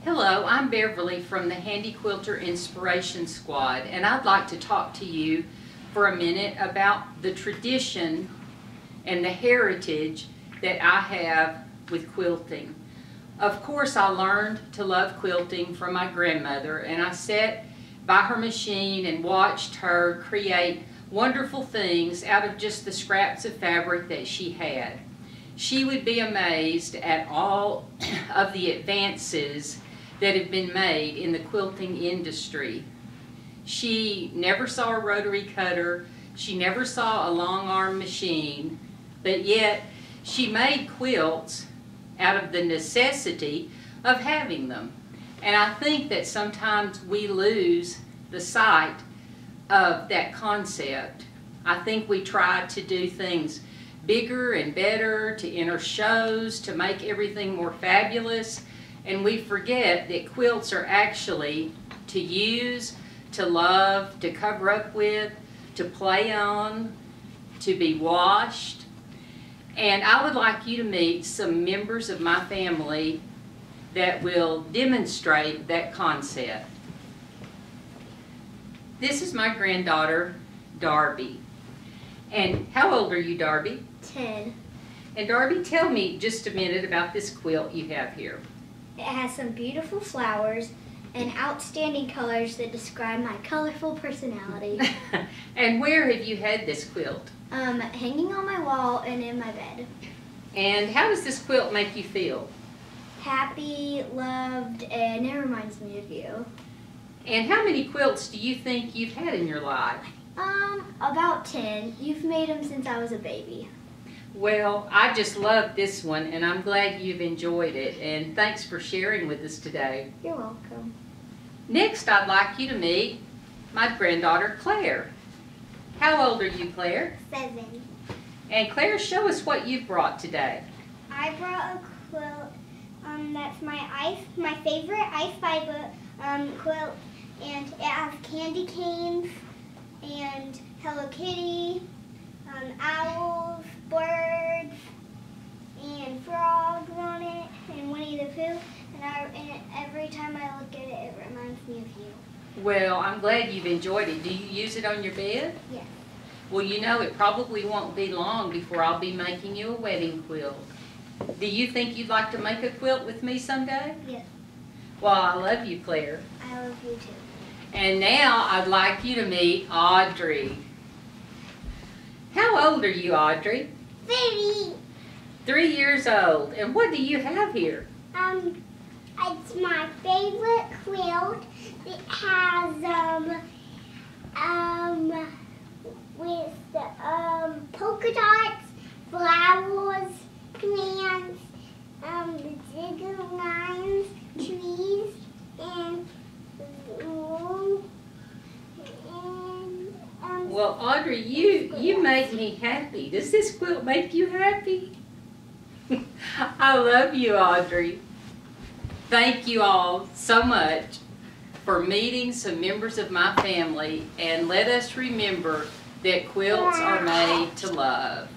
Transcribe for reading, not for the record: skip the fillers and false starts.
Hello, I'm Beverly from the Handi Quilter Inspiration Squad, and I'd like to talk to you for a minute about the tradition and the heritage that I have with quilting. Of course, I learned to love quilting from my grandmother, and I sat by her machine and watched her create wonderful things out of just the scraps of fabric that she had. She would be amazed at all of the advances that have been made in the quilting industry. She never saw a rotary cutter, she never saw a long arm machine, but yet she made quilts out of the necessity of having them. And I think that sometimes we lose the sight of that concept. I think we try to do things bigger and better, to enter shows, to make everything more fabulous, and we forget that quilts are actually to use, to love, to cover up with, to play on, to be washed. And I would like you to meet some members of my family that will demonstrate that concept. This is my granddaughter, Darby. And how old are you, Darby? 10. And Darby, tell me just a minute about this quilt you have here. It has some beautiful flowers and outstanding colors that describe my colorful personality. And where have you had this quilt? Hanging on my wall and in my bed. And how does this quilt make you feel? Happy, loved, and it reminds me of you. And how many quilts do you think you've had in your life? About 10. You've made them since I was a baby. Well, I just love this one, and I'm glad you've enjoyed it, and thanks for sharing with us today. You're welcome. Next, I'd like you to meet my granddaughter, Claire. How old are you, Claire? 7. And Claire, show us what you've brought today. I brought a quilt that's my favorite ice fiber quilt, and it has candy canes and Hello Kitty, owls, birds, and frogs on it, and Winnie the Pooh, and every time I look at it, it reminds me of you. Well, I'm glad you've enjoyed it. Do you use it on your bed? Yes. Well, you know, it probably won't be long before I'll be making you a wedding quilt. Do you think you'd like to make a quilt with me someday? Yes. Well, I love you, Claire. I love you too. And now I'd like you to meet Audrey. How old are you, Audrey? 3. 3 years old. And what do you have here? It's my favorite quilt. It has with polka dots, flowers, plants, zigzag lines, trees, and Well, Audrey, you make me happy. Does this quilt make you happy? I love you, Audrey. Thank you all so much for meeting some members of my family, and let us remember that quilts are made to love.